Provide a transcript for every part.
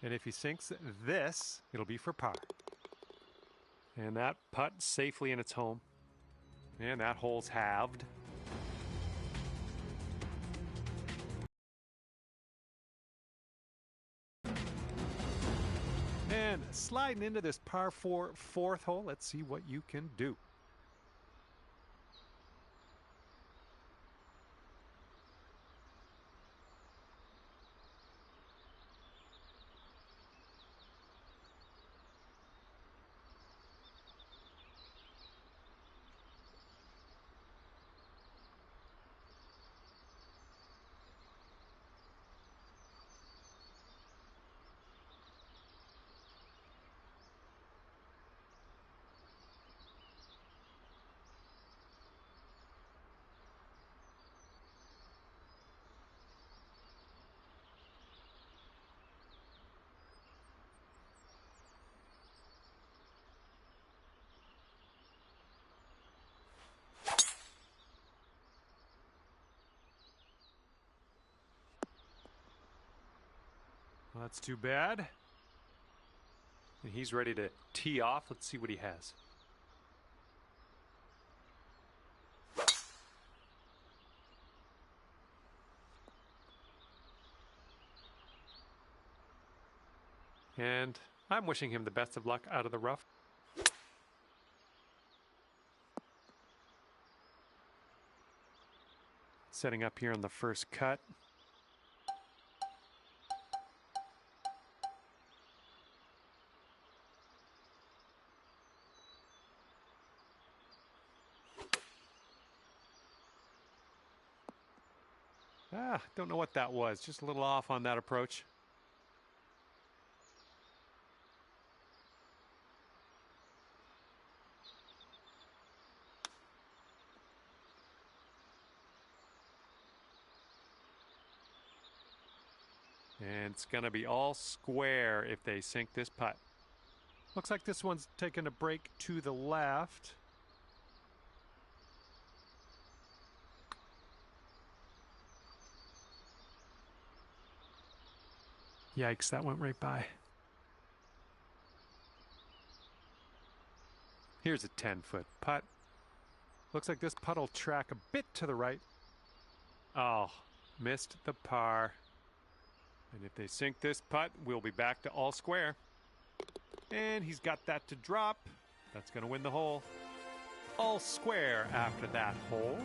And if he sinks this, it'll be for par. And that putt safely in its home. And that hole's halved. And sliding into this par 4 fourth hole, let's see what you can do. Well, that's too bad. And he's ready to tee off. Let's see what he has. And I'm wishing him the best of luck out of the rough. Setting up here on the first cut. Don't know what that was. Just a little off on that approach. And it's going to be all square if they sink this putt. Looks like this one's taking a break to the left. Yikes, that went right by. Here's a 10-foot putt. Looks like this putt will track a bit to the right. Oh, missed the par. And if they sink this putt, we'll be back to all square. And he's got that to drop. That's going to win the hole. All square after that hole.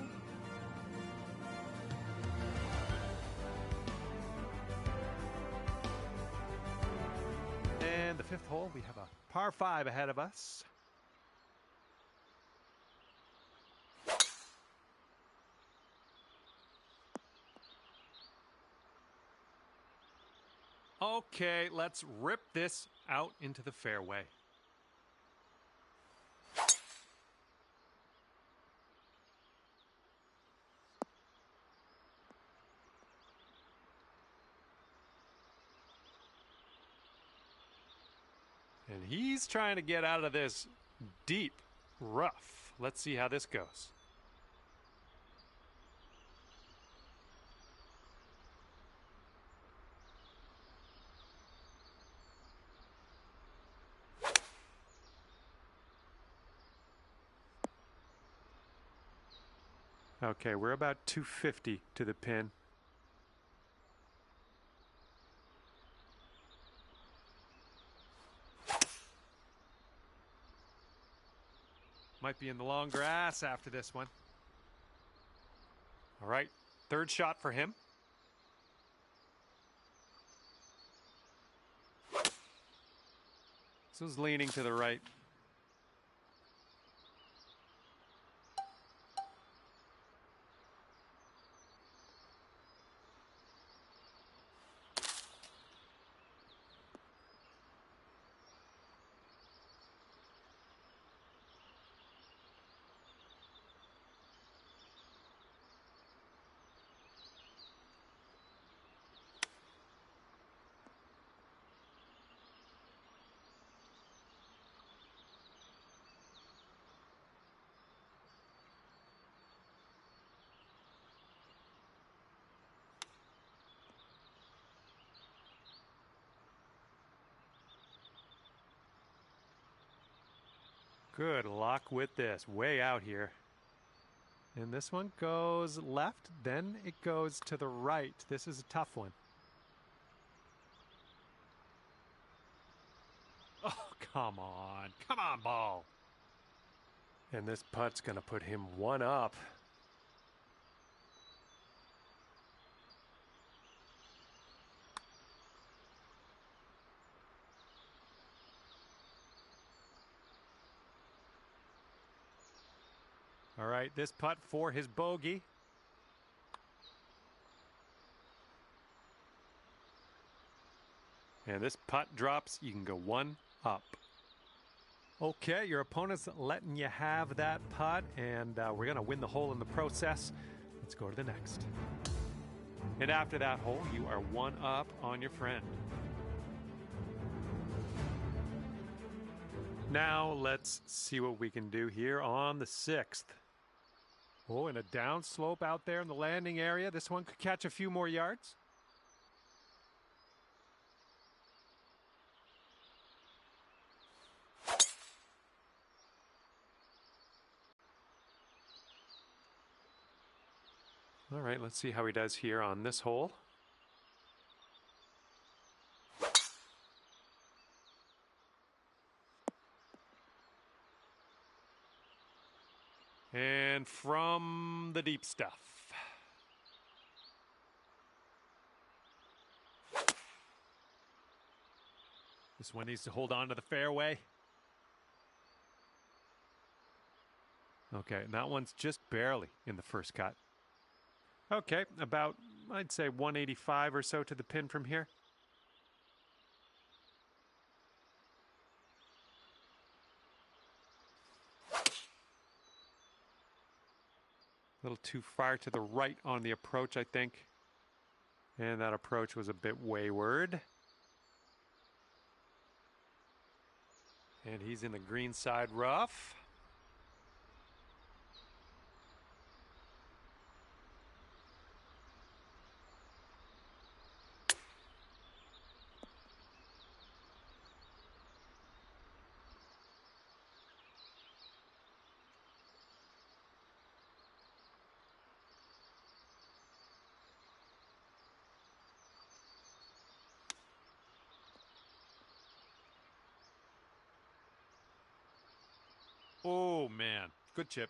And the fifth hole, we have a par 5 ahead of us. Okay, let's rip this out into the fairway. And he's trying to get out of this deep rough. Let's see how this goes. Okay, we're about 250 to the pin. Might be in the long grass after this one. All right, third shot for him. This was leaning to the right. Good luck with this. Way out here. And this one goes left, then it goes to the right. This is a tough one. Oh, come on. Come on, ball. And this putt's going to put him one up. All right, this putt for his bogey. And this putt drops, you can go one up. Okay, your opponent's letting you have that putt, and we're going to win the hole in the process. Let's go to the next. And after that hole, you are one up on your friend. Now, let's see what we can do here on the 6th. Oh, and a down slope out there in the landing area. This one could catch a few more yards. All right, let's see how he does here on this hole. And from the deep stuff. This one needs to hold on to the fairway. Okay, and that one's just barely in the first cut. Okay, about, I'd say 185 or so to the pin from here. A little too far to the right on the approach, I think. And that approach was a bit wayward. And he's in the green side rough. Oh, man. Good chip.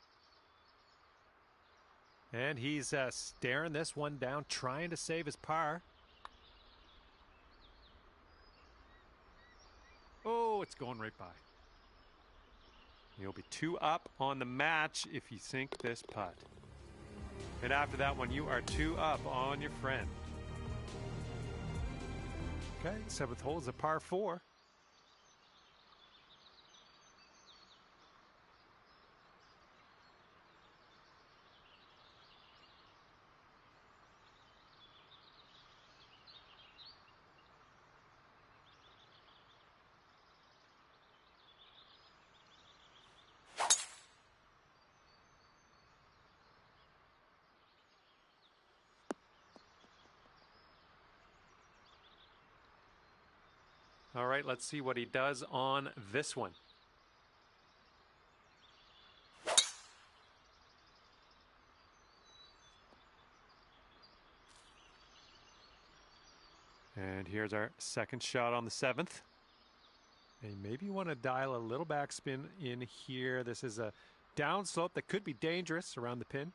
And he's staring this one down, trying to save his par. Oh, it's going right by. You'll be two up on the match if you sink this putt. And after that one, you are two up on your friend. Okay, 7th hole is a par 4. All right, let's see what he does on this one. And here's our second shot on the 7th. And maybe you want to dial a little backspin in here. This is a down slope that could be dangerous around the pin.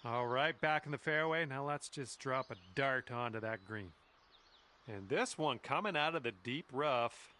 All right, back in the fairway. Now let's just drop a dart onto that green. And this one coming out of the deep rough.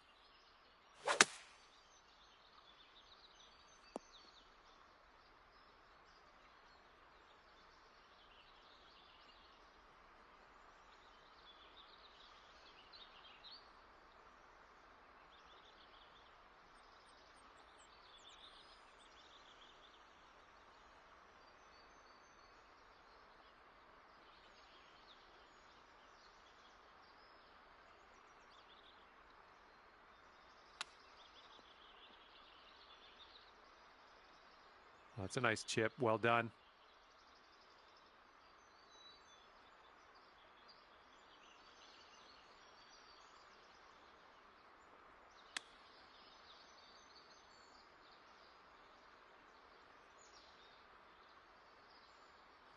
That's a nice chip. Well done.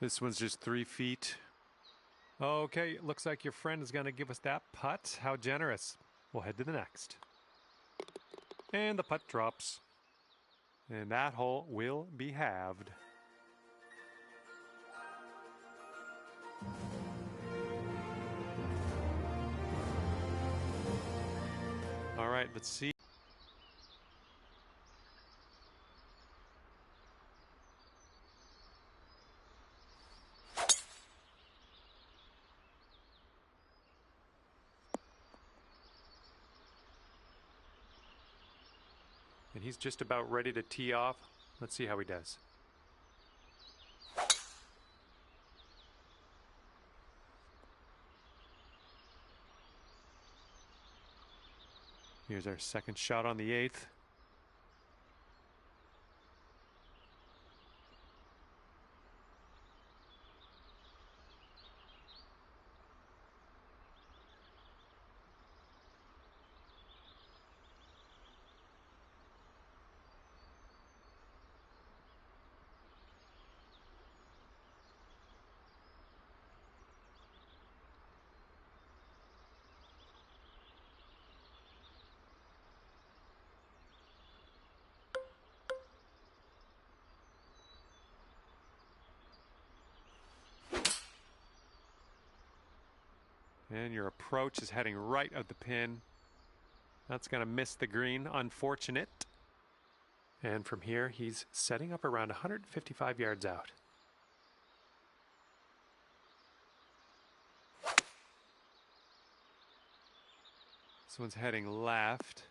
This one's just 3 feet. Okay, looks like your friend is going to give us that putt. How generous. We'll head to the next. And the putt drops. And that hole will be halved. All right, let's see. And he's just about ready to tee off. Let's see how he does. Here's our second shot on the 8th. And your approach is heading right of the pin. That's going to miss the green. Unfortunate. And from here, he's setting up around 155 yards out. This one's heading left.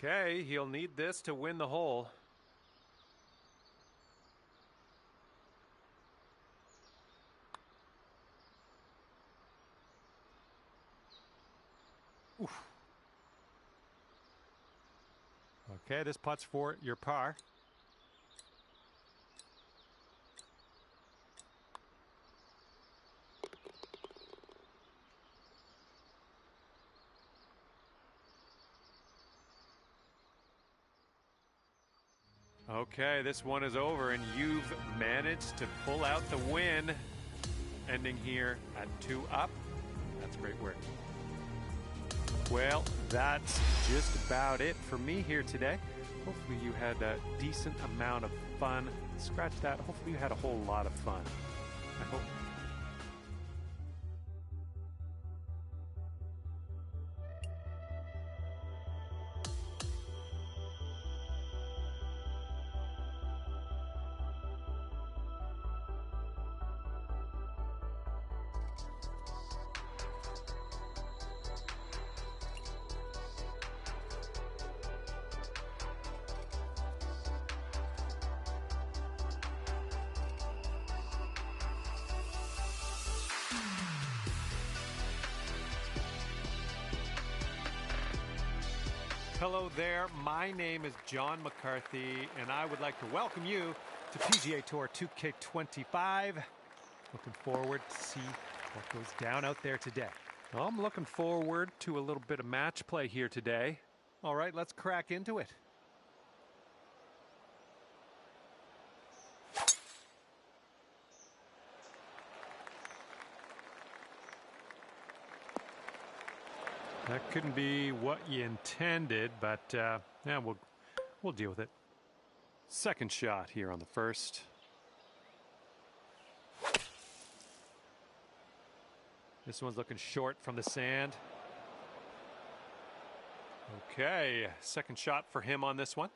Okay, he'll need this to win the hole. Oof. Okay, this putt's for your par. Okay, this one is over, and you've managed to pull out the win, ending here at 2 up. That's great work. Well, that's just about it for me here today. Hopefully you had a decent amount of fun. Scratch that. Hopefully you had a whole lot of fun. I hope. Hello there, my name is John McCarthy, and I would like to welcome you to PGA Tour 2K25. Looking forward to see what goes down out there today. I'm looking forward to a little bit of match play here today. All right, let's crack into it. That couldn't be what you intended, but yeah, we'll deal with it. Second shot here on the first. This one's looking short from the sand. Okay, second shot for him on this one.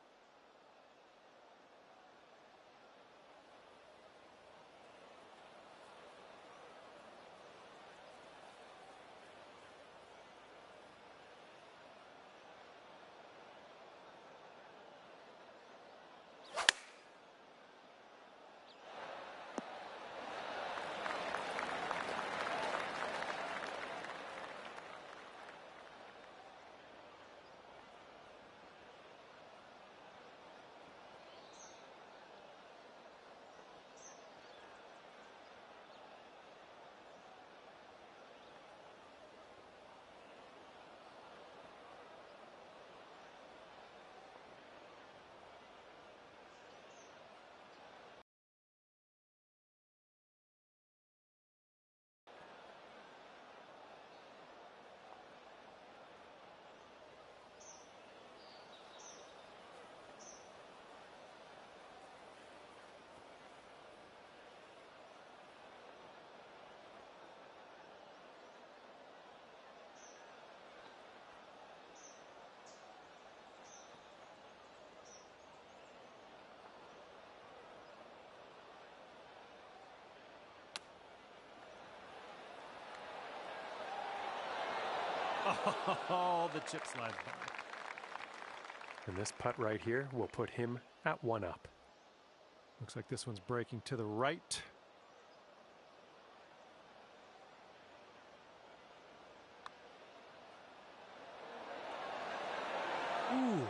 Oh, the chip slides by. And this putt right here will put him at 1 up. Looks like this one's breaking to the right. Ooh.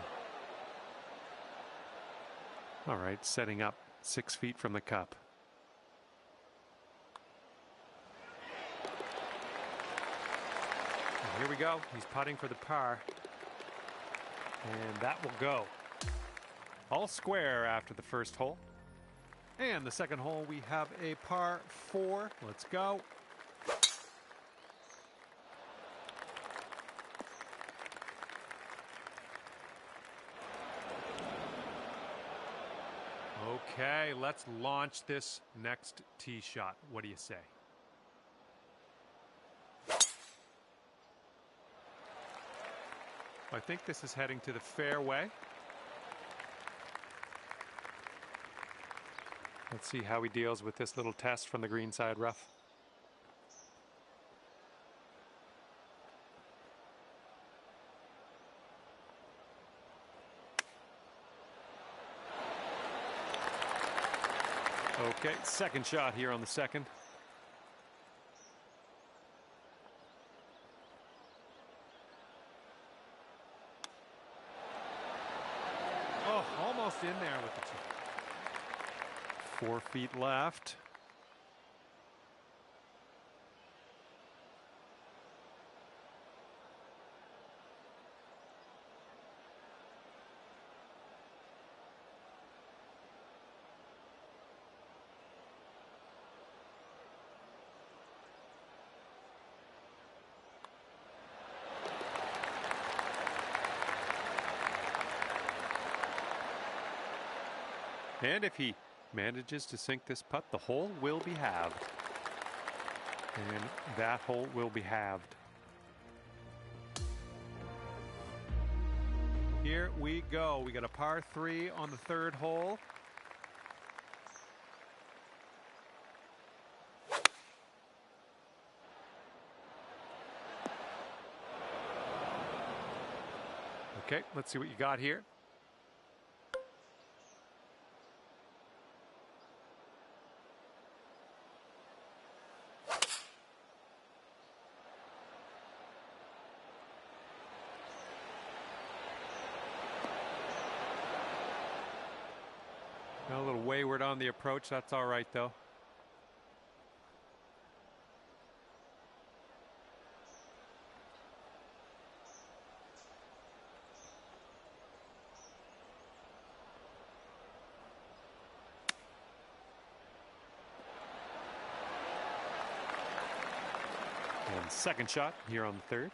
All right, setting up 6 feet from the cup. Here we go. He's putting for the par. And that will go. All square after the first hole. And the second hole, we have a par 4. Let's go. Okay, let's launch this next tee shot. What do you say? I think this is heading to the fairway. Let's see how he deals with this little test from the greenside rough. Okay, second shot here on the second. Oh, almost in there with the chip. 4 feet left. And if he manages to sink this putt, the hole will be halved. And that hole will be halved. Here we go. We got a par 3 on the third hole. Okay, let's see what you got here. wayward on the approach. That's all right, though. And second shot here on the third.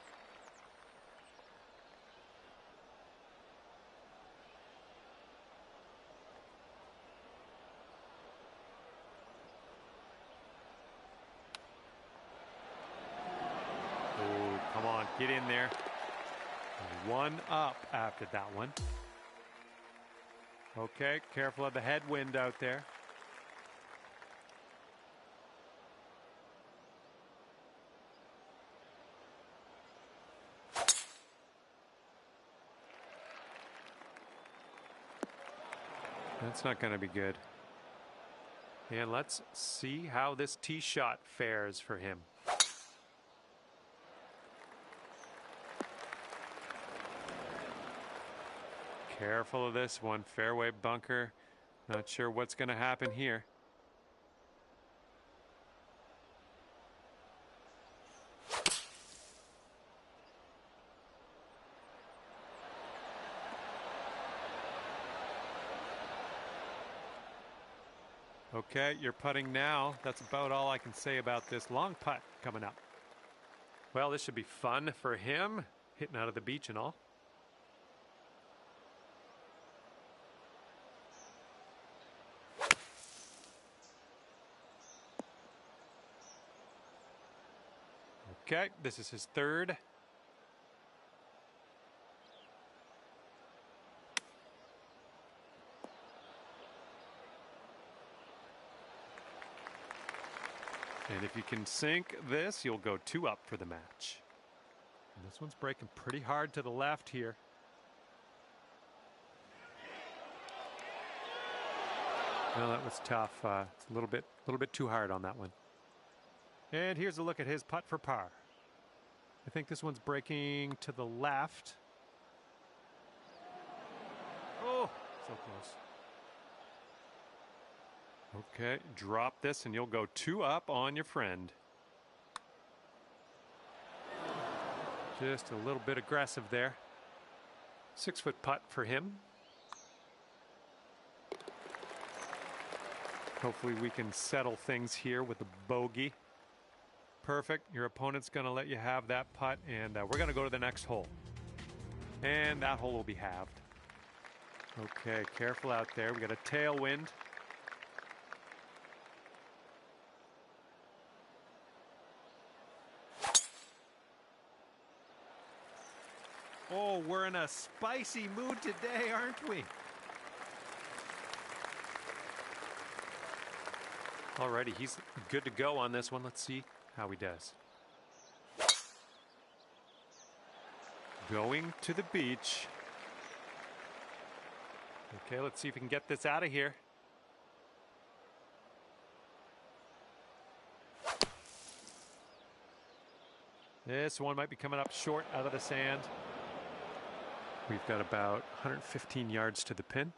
Oh, come on, get in there. One up after that one. Okay, careful of the headwind out there. That's not going to be good. And let's see how this tee shot fares for him. Careful of this one. Fairway bunker. Not sure what's going to happen here. Okay, you're putting now. That's about all I can say about this long putt coming up. Well, this should be fun for him, hitting out of the beach and all. Okay, this is his third. And if you can sink this, you'll go 2 up for the match. And this one's breaking pretty hard to the left here. Well, that was tough. It's a little bit too hard on that one. And here's a look at his putt for par. I think this one's breaking to the left. Oh, so close. Okay, drop this and you'll go 2 up on your friend. Just a little bit aggressive there. 6-foot putt for him. Hopefully we can settle things here with a bogey. Perfect. Your opponent's going to let you have that putt, and we're going to go to the next hole. And that hole will be halved. Okay, careful out there. We got a tailwind. Oh, we're in a spicy mood today, aren't we? Alrighty, he's good to go on this one. Let's see how he does. Going to the beach. Okay, let's see if we can get this out of here. This one might be coming up short out of the sand. We've got about 115 yards to the pin.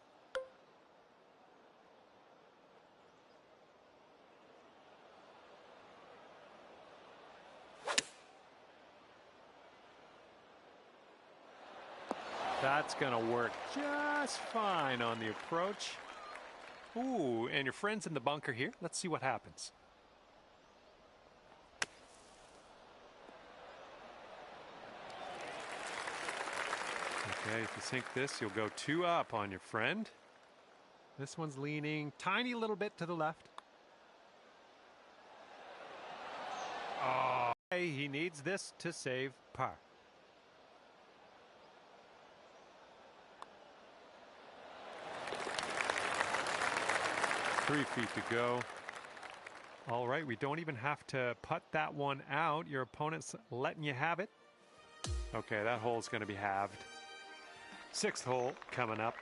That's going to work just fine on the approach. Ooh, and your friend's in the bunker here. Let's see what happens. Okay, if you sink this, you'll go 2 up on your friend. This one's leaning tiny little bit to the left. Oh, he needs this to save par. 3 feet to go. All right, we don't even have to putt that one out. Your opponent's letting you have it. Okay, that hole's going to be halved. 6th hole coming up.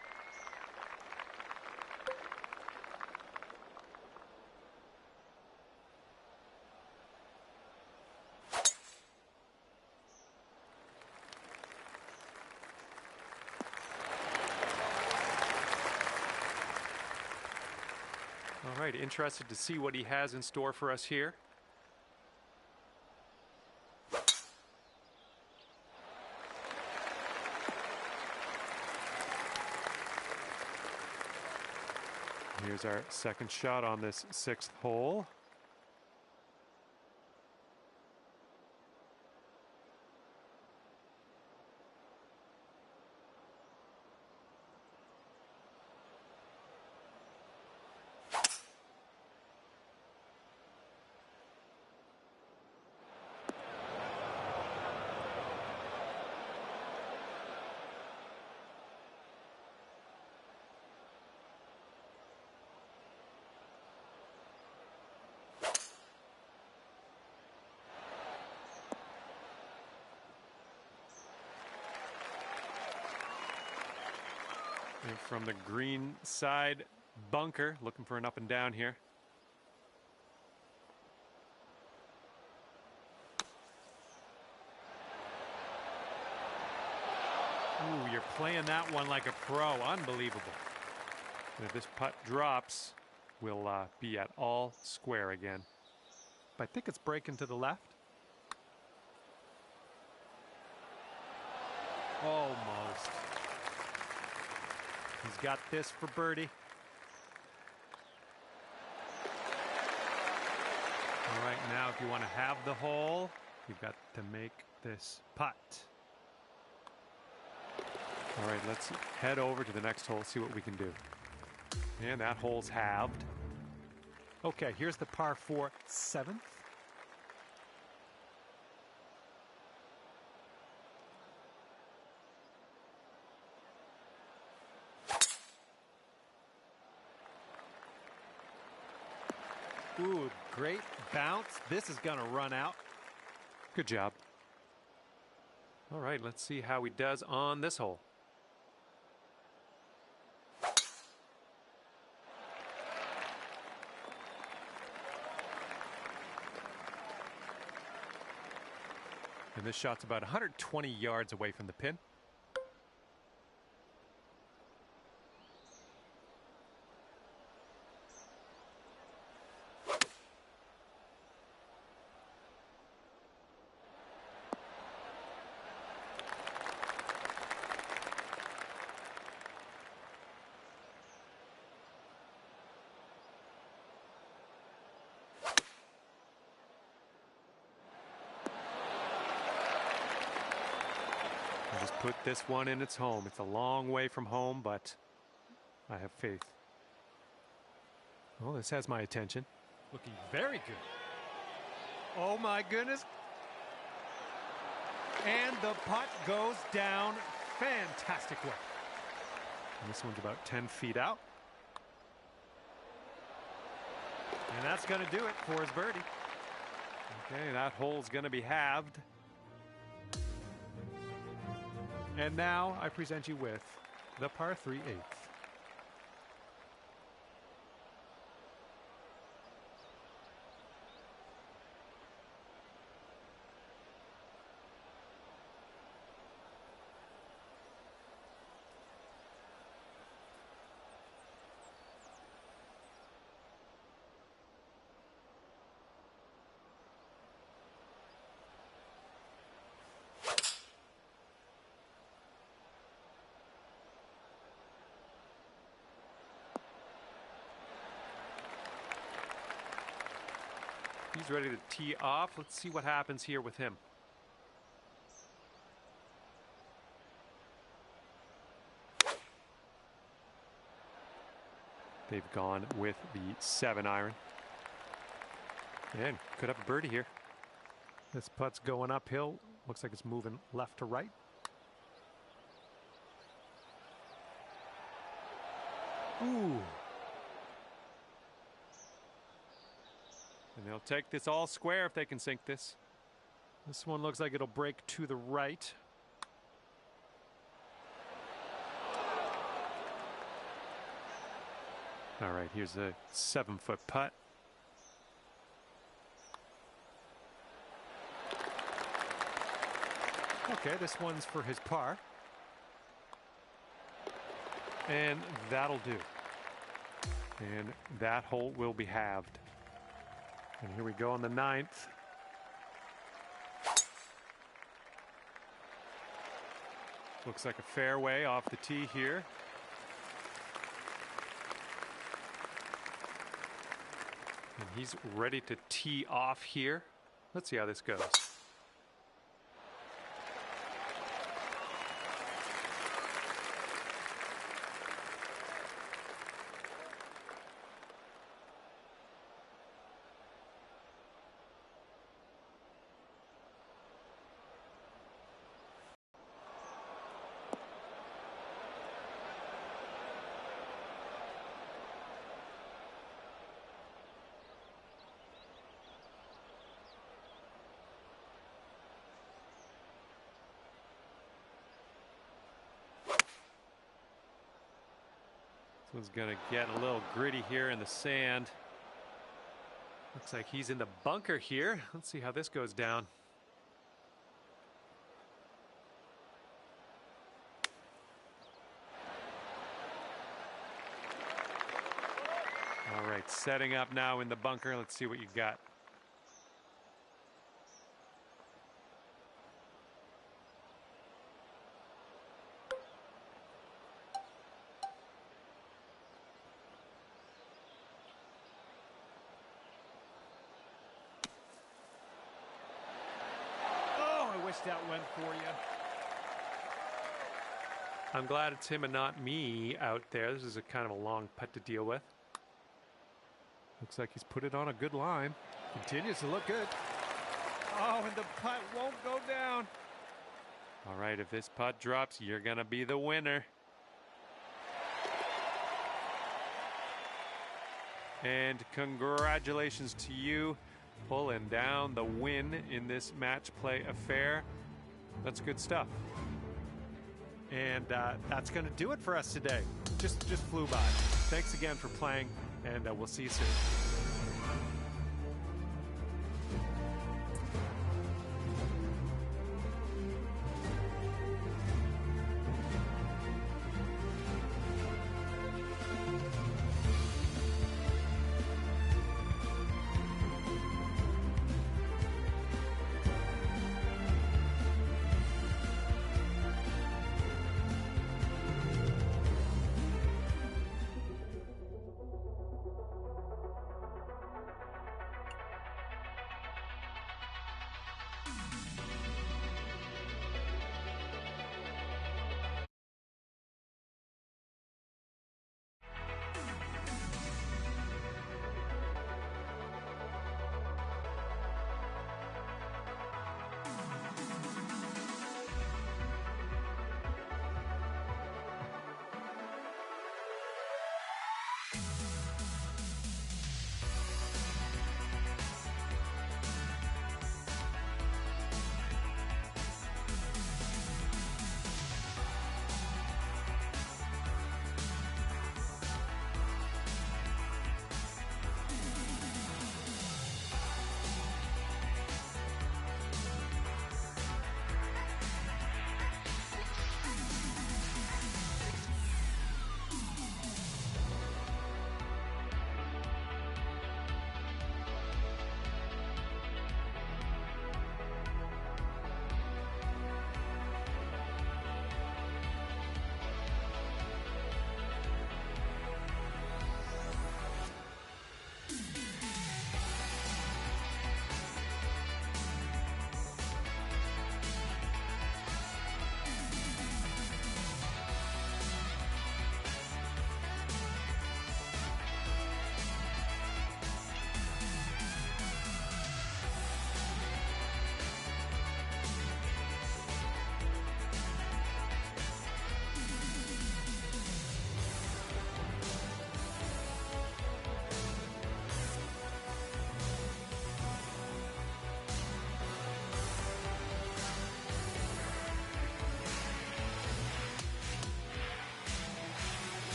All right, interested to see what he has in store for us here. Here's our second shot on this 6th hole. And from the green side bunker, looking for an up and down here. Ooh, you're playing that one like a pro. Unbelievable. And if this putt drops, we'll be at all square again. But I think it's breaking to the left. Almost. He's got this for birdie. All right, now if you want to have the hole, you've got to make this putt. All right, let's head over to the next hole, see what we can do. And that hole's halved. Okay, here's the par 4 7th. Ooh, great bounce. This is going to run out. Good job. All right, let's see how he does on this hole. And this shot's about 120 yards away from the pin. Just put this one in its home. It's a long way from home, but I have faith. Oh, this has my attention. Looking very good. Oh my goodness. And the putt goes down fantastic way. And this one's about 10 feet out. And that's going to do it for his birdie. Okay, that hole's going to be halved. And now I present you with the par 3 8th. He's ready to tee off. Let's see what happens here with him. They've gone with the 7-iron. And could have a birdie here. This putt's going uphill. Looks like it's moving left to right. Ooh. And they'll take this all square if they can sink this. This one looks like it'll break to the right. All right, here's a 7-foot putt. Okay, this one's for his par. And that'll do. And that hole will be halved. And here we go on the 9th. Looks like a fairway off the tee here. And he's ready to tee off here. Let's see how this goes. This one's going to get a little gritty here in the sand. Looks like he's in the bunker here. Let's see how this goes down. All right, setting up now in the bunker. Let's see what you got. That went for you. I'm glad it's him and not me out there. This is a kind of a long putt to deal with. Looks like he's put it on a good line. Continues to look good. Oh, and the putt won't go down. All right, if this putt drops, you're going to be the winner. And congratulations to you, pulling down the win in this match play affair. That's good stuff. And that's going to do it for us today. Just flew by. Thanks again for playing, and we'll see you soon.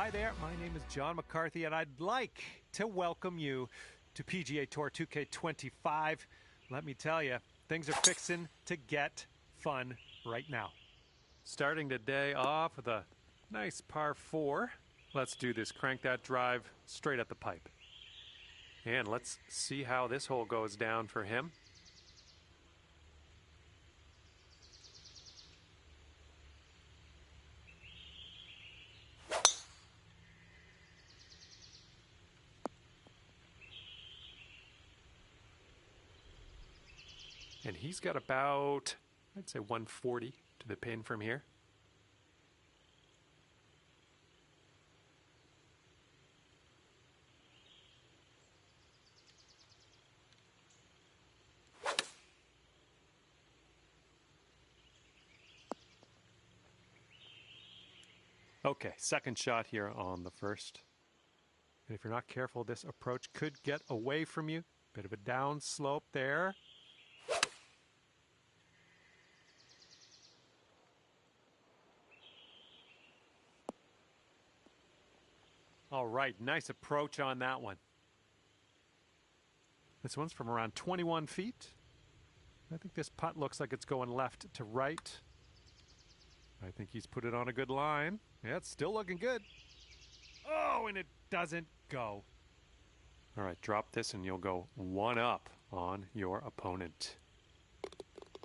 Hi there, my name is John McCarthy, and I'd like to welcome you to PGA Tour 2K25. Let me tell you, things are fixing to get fun right now. Starting today off with a nice par 4. Let's do this. Crank that drive straight at the pipe. And let's see how this hole goes down for him. And he's got about, I'd say 140 to the pin from here. Okay, second shot here on the first. And if you're not careful, this approach could get away from you. Bit of a down slope there. All right, nice approach on that one. This one's from around 21 feet. I think this putt looks like it's going left to right. I think he's put it on a good line. Yeah, it's still looking good. Oh, and it doesn't go. All right, drop this and you'll go one up on your opponent.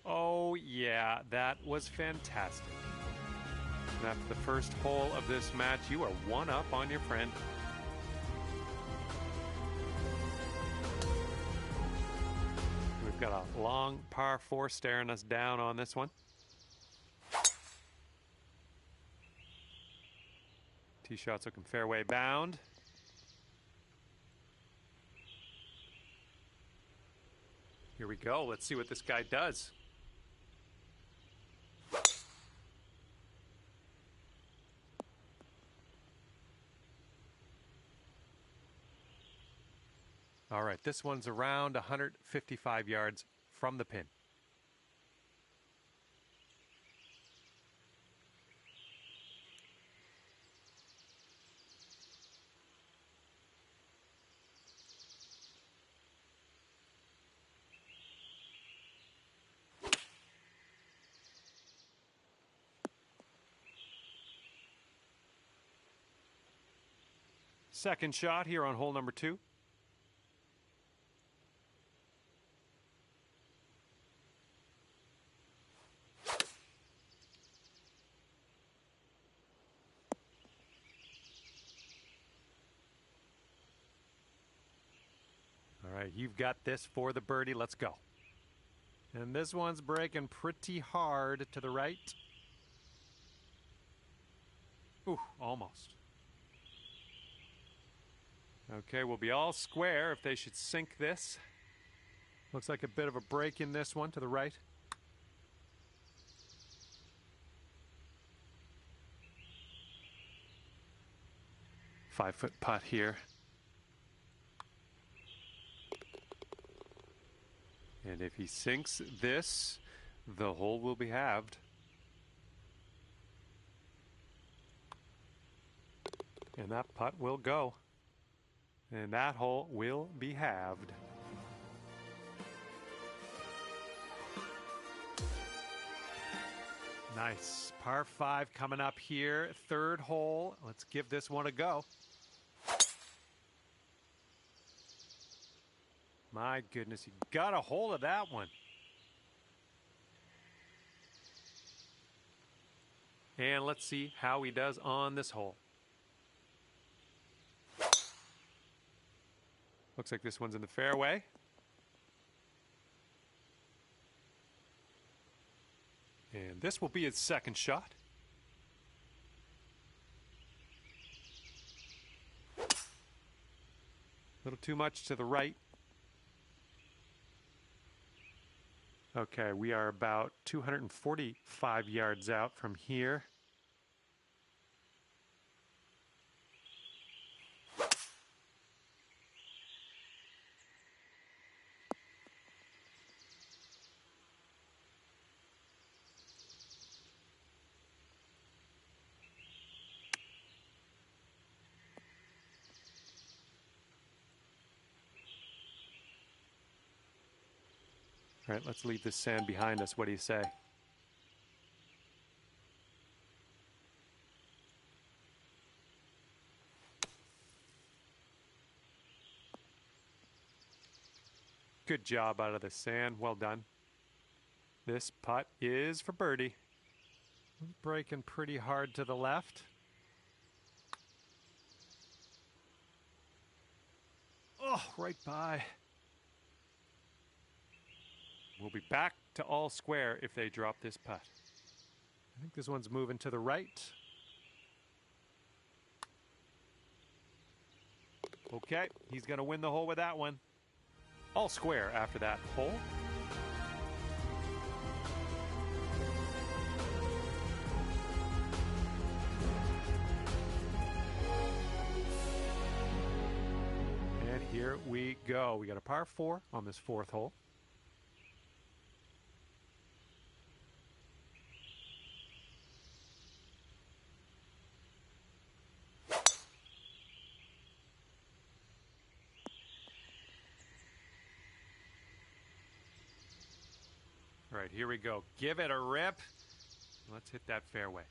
Oh, yeah, that was fantastic. And after the first hole of this match, you are one up on your friend. We've got a long par 4 staring us down on this one. Tee shot's looking fairway bound. Here we go. Let's see what this guy does. All right, this one's around 155 yards from the pin. Second shot here on hole number 2. All right, you've got this for the birdie. Let's go. And this one's breaking pretty hard to the right. Ooh, almost. Okay, we'll be all square if they should sink this. Looks like a bit of a break in this one to the right. Five-foot putt here. And if he sinks this, the hole will be halved. And that putt will go. And that hole will be halved. Nice. Par 5 coming up here. Third hole. Let's give this one a go. My goodness, he got a hold of that one. And let's see how he does on this hole. Looks like this one's in the fairway. And this will be his second shot. A little too much to the right. Okay, we are about 245 yards out from here. All right, let's leave this sand behind us. What do you say? Good job out of the sand. Well done. This putt is for birdie. Breaking pretty hard to the left. Oh, right by. We'll be back to all square if they drop this putt. I think this one's moving to the right. Okay, he's going to win the hole with that one. All square after that hole. And here we go. We got a par 4 on this 4th hole. All right, here we go. Give it a rip. Let's hit that fairway.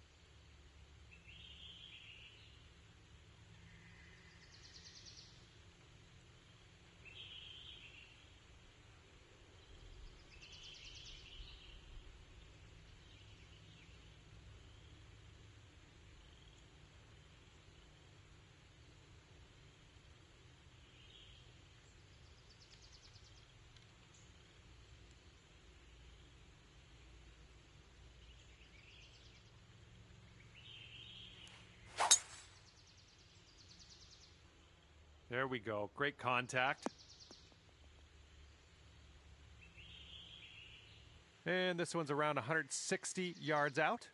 There we go. Great contact. And this one's around 160 yards out.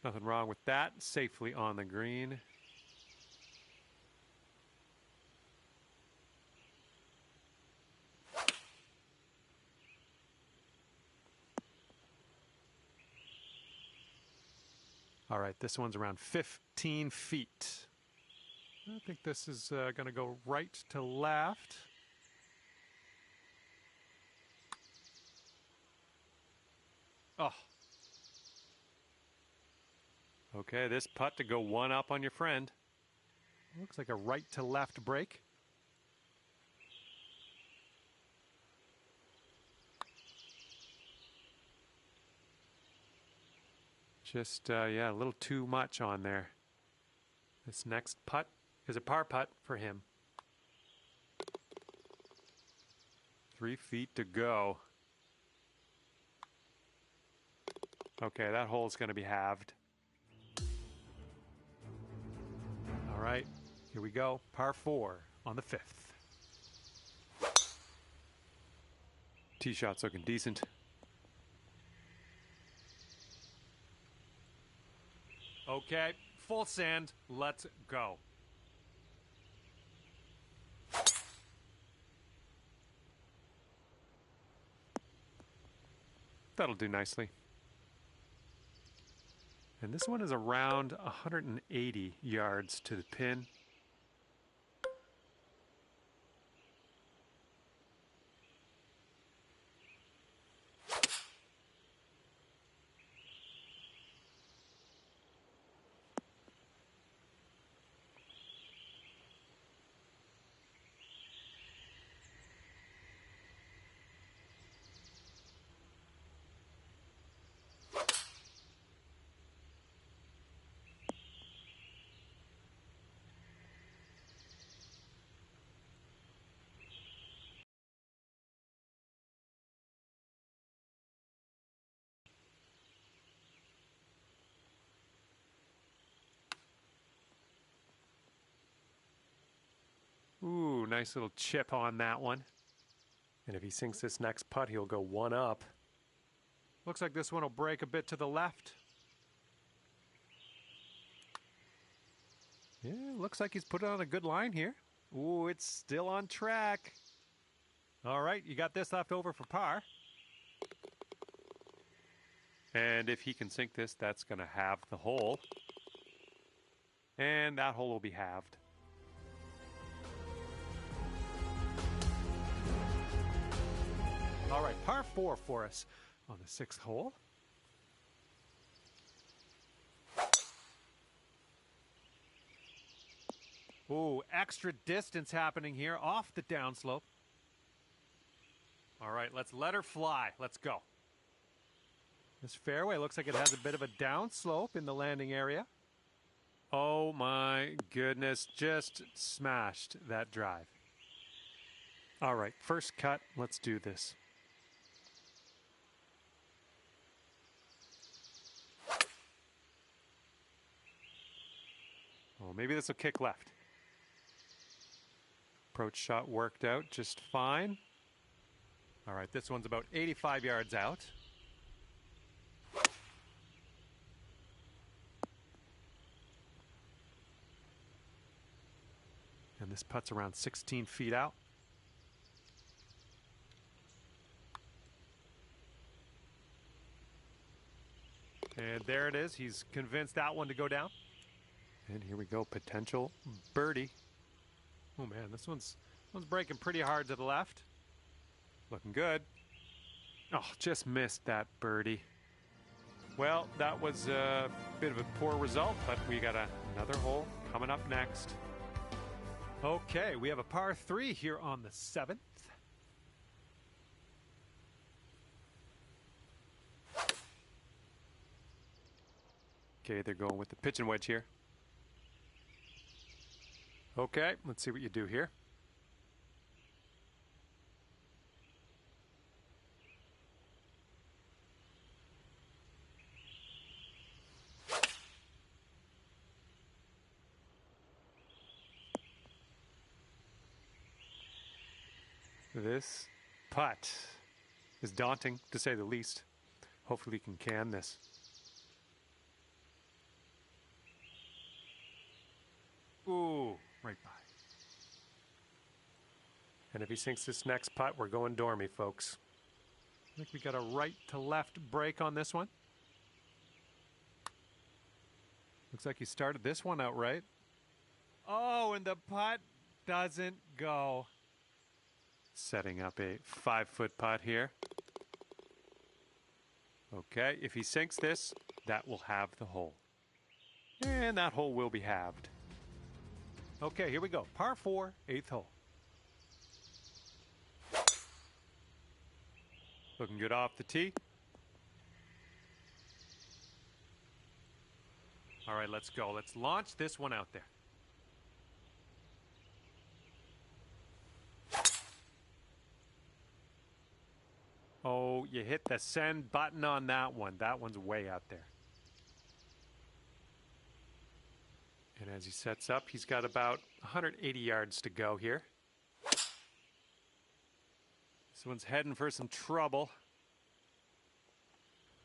Nothing wrong with that. Safely on the green. All right, this one's around 15 feet. I think this is going to go right to left. Oh. Okay, this putt to go one up on your friend. Looks like a right to left break. Just, yeah, a little too much on there. This next putt is a par putt for him. 3 feet to go. Okay, that hole's going to be halved. All right, here we go. Par 4 on the 5th. Tee shot's looking decent. Okay, full sand. Let's go. That'll do nicely. And this one is around 180 yards to the pin. Ooh, nice little chip on that one. And if he sinks this next putt, he'll go one up. Looks like this one will break a bit to the left. Yeah, looks like he's put it on a good line here. Ooh, it's still on track. All right, you got this left over for par. And if he can sink this, that's going to halve the hole. And that hole will be halved. All right, par 4 for us on the 6th hole. Ooh, extra distance happening here off the downslope. All right, let's let her fly. Let's go. This fairway looks like it has a bit of a downslope in the landing area. Oh my goodness, just smashed that drive. All right, first cut, let's do this. Oh, maybe this will kick left. Approach shot worked out just fine. All right, this one's about 85 yards out. And this putt's around 16 feet out. And there it is. He's convinced that one to go down. And here we go, potential birdie. Oh man, this one's breaking pretty hard to the left. Looking good. Oh, just missed that birdie. Well, that was a bit of a poor result, but we got another hole coming up next. Okay, we have a par 3 here on the 7th. Okay, they're going with the pitching wedge here. Okay, let's see what you do here. This putt is daunting, to say the least. Hopefully he can this. Ooh, right by. And if he sinks this next putt, we're going dormy, folks. I think we got a right to left break on this one. Looks like he started this one out right. Oh, and the putt doesn't go. Setting up a 5-foot putt here. Okay, if he sinks this, that will halve the hole. And that hole will be halved. Okay, here we go. Par 4, 8th hole. Looking good off the tee. All right, let's go. Let's launch this one out there. Oh, you hit the send button on that one. That one's way out there. And as he sets up, he's got about 180 yards to go here. This one's heading for some trouble.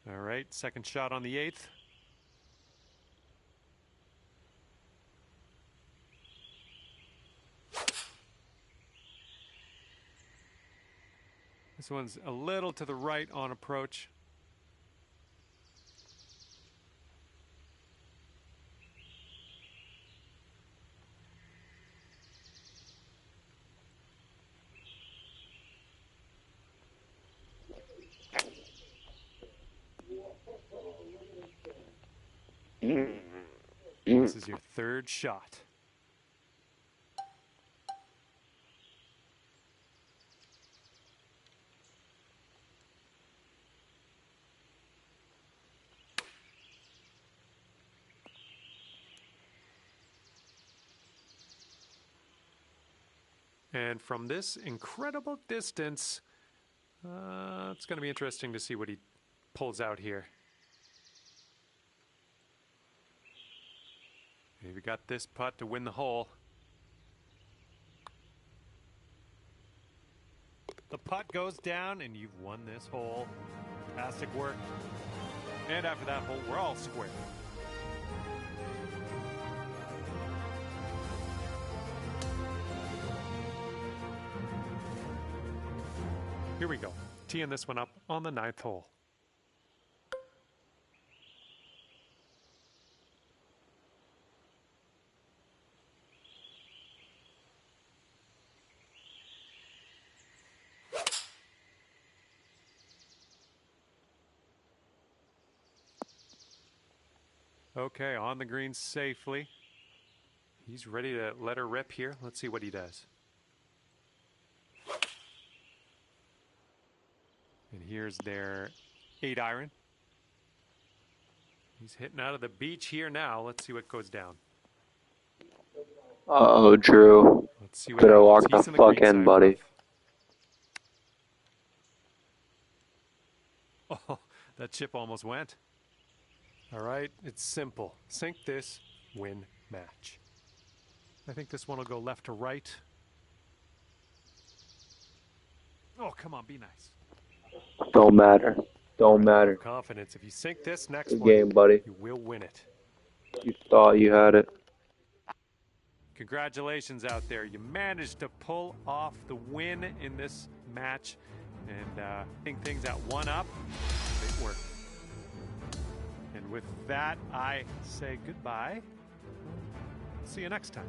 All right, second shot on the 8th. This one's a little to the right on approach. This is your third shot. And from this incredible distance, it's going to be interesting to see what he pulls out here. Maybe got this putt to win the hole. The putt goes down, and you've won this hole. Fantastic work. And after that hole, we're all square. Here we go. Teeing this one up on the 9th hole. Okay, on the green safely. He's ready to let her rip here. Let's see what he does. And here's their 8 iron. He's hitting out of the beach here now. Let's see what goes down. Uh-oh, Drew. Let's see what Better happens. walk the He's in fuck green in, side buddy. rough. Oh, that chip almost went. All right, it's simple. Sink this, win match. I think this one will go left to right. Oh, come on, be nice. Don't matter. Don't matter. Confidence. If you sink this next Good one, game, buddy. you will win it. You thought you had it. Congratulations out there. You managed to pull off the win in this match. And think things at 1-up, it worked. And with that, I say goodbye. See you next time.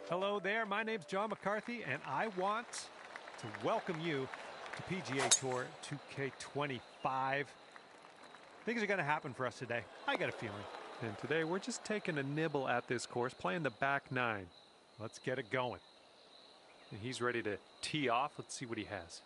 Hello there, my name's John McCarthy, and I want to welcome you to PGA Tour 2K25. Things are going to happen for us today. I got a feeling. And today we're just taking a nibble at this course, playing the back 9. Let's get it going. And he's ready to tee off. Let's see what he has.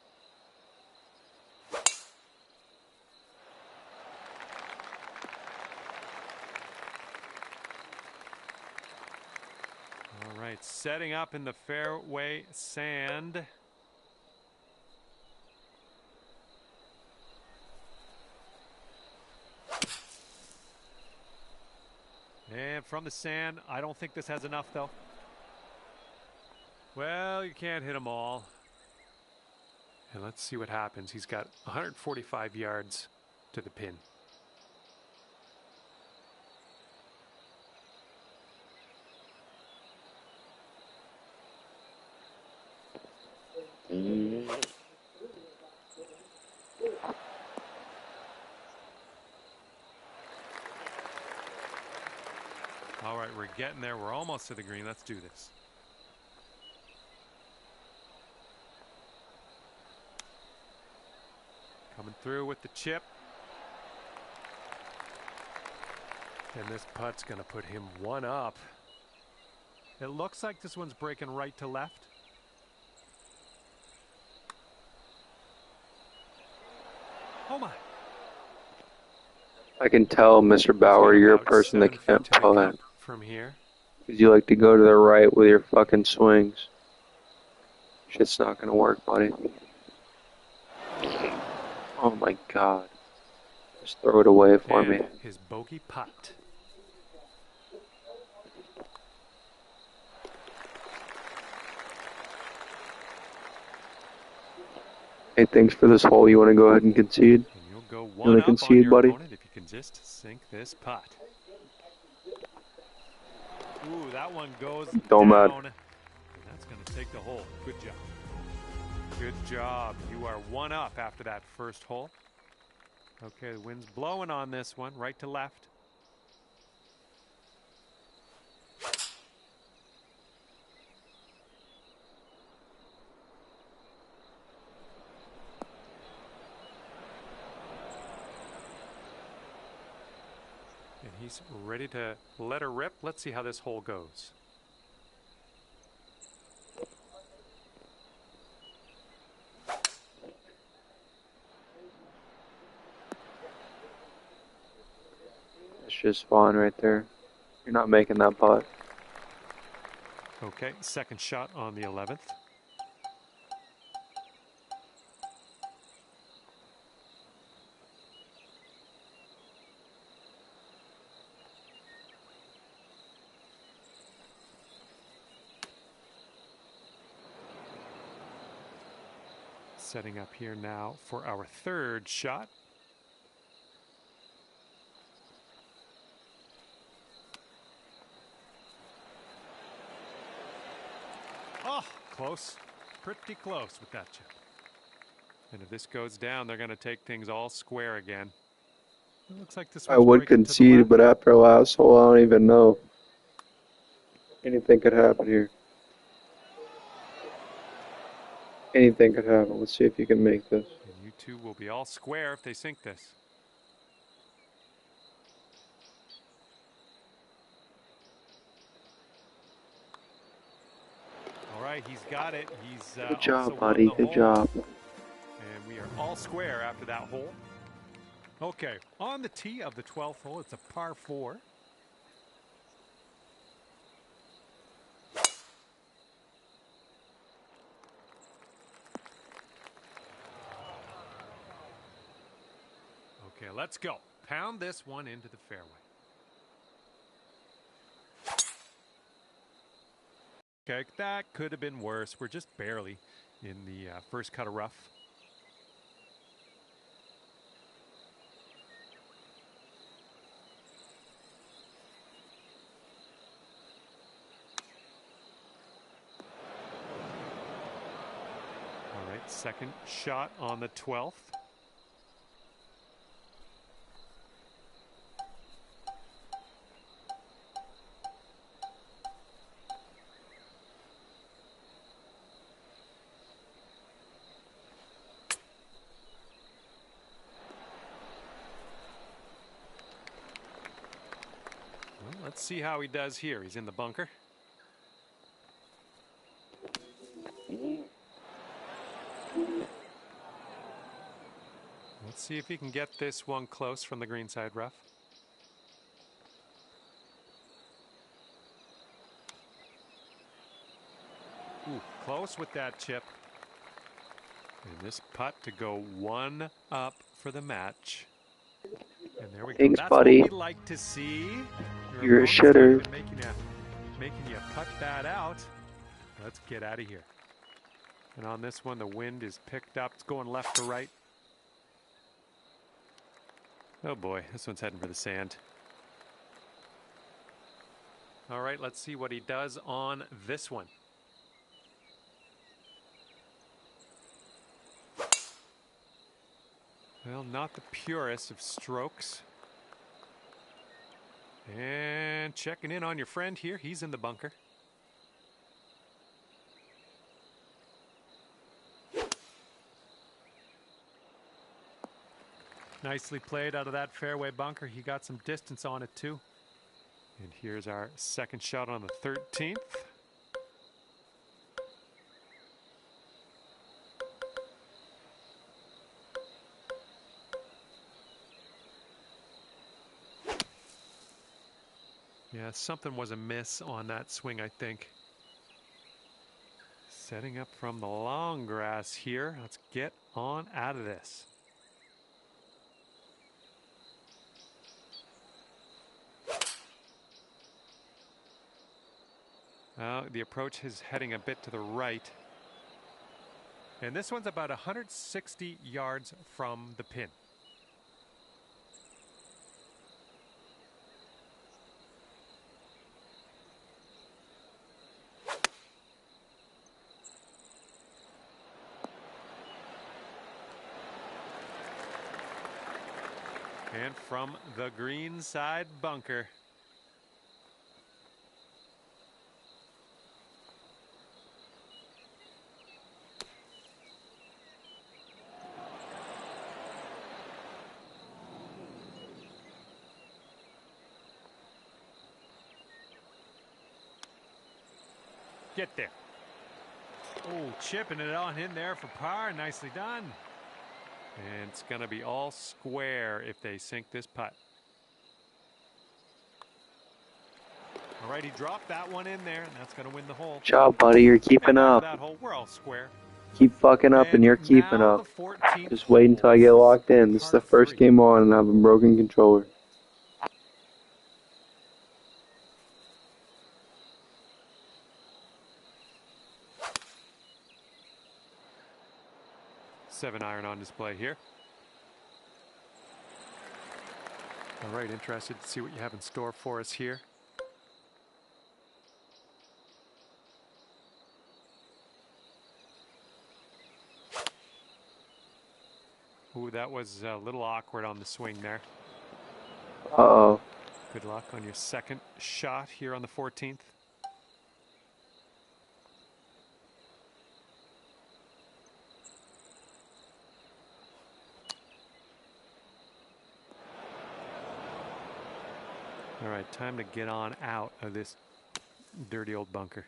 All right, setting up in the fairway sand. And from the sand, I don't think this has enough though. Well, you can't hit them all. And let's see what happens. He's got 145 yards to the pin. All right, we're getting there. We're almost to the green. Let's do this. Coming through with the chip. And this putt's going to put him 1 up. It looks like this one's breaking right to left. Oh my. I can tell, Mr. Bauer, you're a person that can't putt. From here. Because you like to go to the right with your fucking swings. Shit's not gonna work, buddy. Oh my god. Just throw it away for and me. His bogey putt. Hey, thanks for this hole. You want to go ahead and concede? And you'll go You want 1 to up on concede, your buddy? opponent if you can just sink this putt. Ooh, that one goes Don't down. matter. And that's going to take the hole. Good job. Good job. You are 1 up after that first hole. Okay, the wind's blowing on this one, right to left. And he's ready to let her rip. Let's see how this hole goes. just fine right there. You're not making that putt. Okay, second shot on the 11th. Setting up here now for our third shot. Oh, close. Pretty close with that chip. And if this goes down, they're going to take things all square again. It looks like this I one's would breaking to the concede, left. but after last hole, I don't even know. Anything could happen here. Anything could happen. Let's see if you can make this. And you two will be all square if they sink this. All right, he's got it. He's Good also job, won buddy. the Good hole. job. And we are all square after that hole. Okay, on the tee of the 12th hole, it's a par 4. Okay, let's go. Pound this one into the fairway. Okay, that could have been worse. We're just barely in the first cut of rough. All right, second shot on the 12th. Well, let's see how he does here. He's in the bunker. Let's see if he can get this one close from the greenside rough. Ooh, close with that chip. And this putt to go one up for the match. And there we go. Thanks, That's buddy. what we like to see. You're a opponent's not shitter. even making you putt that out. Let's get out of here. And on this one, the wind is picked up. It's going left to right. Oh boy, this one's heading for the sand. All right, let's see what he does on this one. Well, not the purest of strokes. And checking in on your friend here. He's in the bunker. Nicely played out of that fairway bunker. He got some distance on it too. And here's our second shot on the 13th. Yeah, something was amiss on that swing, I think. Setting up from the long grass here. Let's get on out of this. The approach is heading a bit to the right. And this one's about 160 yards from the pin. And from the green side bunker. Get there. Oh, chipping it on in there for par. Nicely done. And it's going to be all square if they sink this putt. All right, he dropped that one in there, and that's going to win the hole. Good job, buddy. You're keeping And after up. that hole, we're all square. Keep fucking up, and you're keeping now up. the 14th Just wait until I get hole. locked in. This is the Par first 3. game on, and I have a broken controller. Seven iron on display here. All right, interested to see what you have in store for us here. Ooh, that was a little awkward on the swing there. Uh-oh. Good luck on your second shot here on the 14th. All right, time to get on out of this dirty old bunker.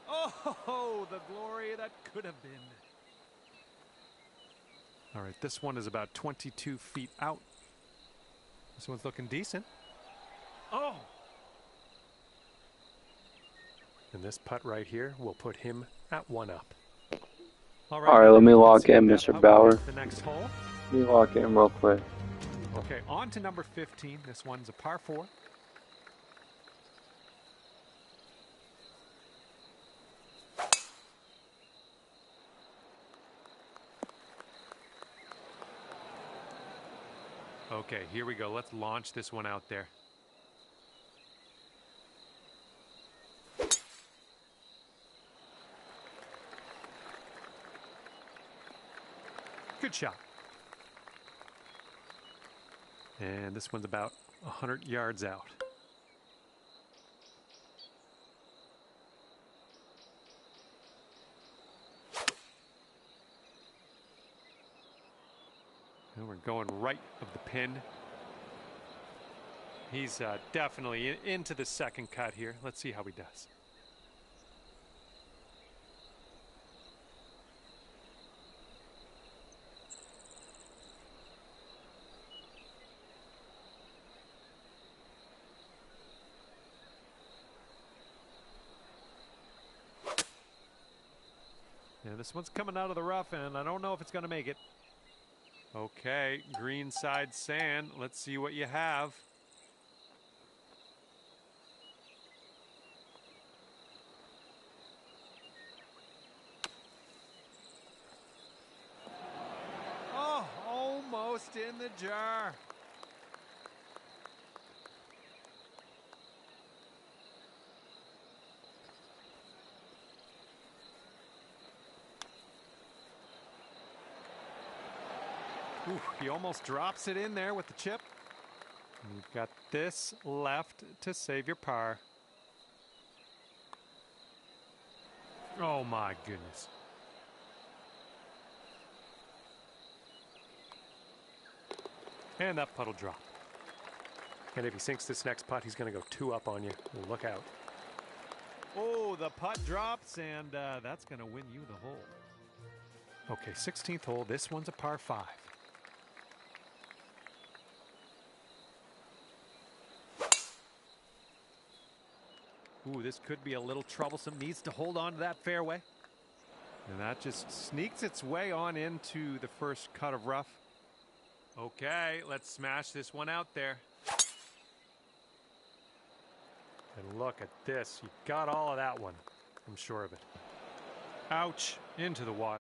Oh, the glory that could have been. All right, this one is about 22 feet out. This one's looking decent. Oh! And this putt right here will put him at 1 up. All right, let me lock in, that Mr. putt Bauer. with The next hole. Let me lock in real quick. Okay, on to number 15. This one's a par 4. Okay, here we go. Let's launch this one out there. Good shot. And this one's about 100 yards out. And we're going right of the pin. He's definitely into the second cut here. Let's see how he does. Yeah, this one's coming out of the rough, and I don't know if it's going to make it. Okay, green side sand. Let's see what you have. Oh, almost in the jar. Ooh, he almost drops it in there with the chip. And you've got this left to save your par. Oh my goodness. And that putt will drop. And if he sinks this next putt, he's going to go 2 up on you. Look out. Oh, the putt drops, and that's going to win you the hole. Okay, 16th hole. This one's a par 5. Ooh, this could be a little troublesome. Needs to hold on to that fairway. And that just sneaks its way on into the first cut of rough. Okay, let's smash this one out there. And look at this. You got all of that one. I'm sure of it. Ouch. Into the water.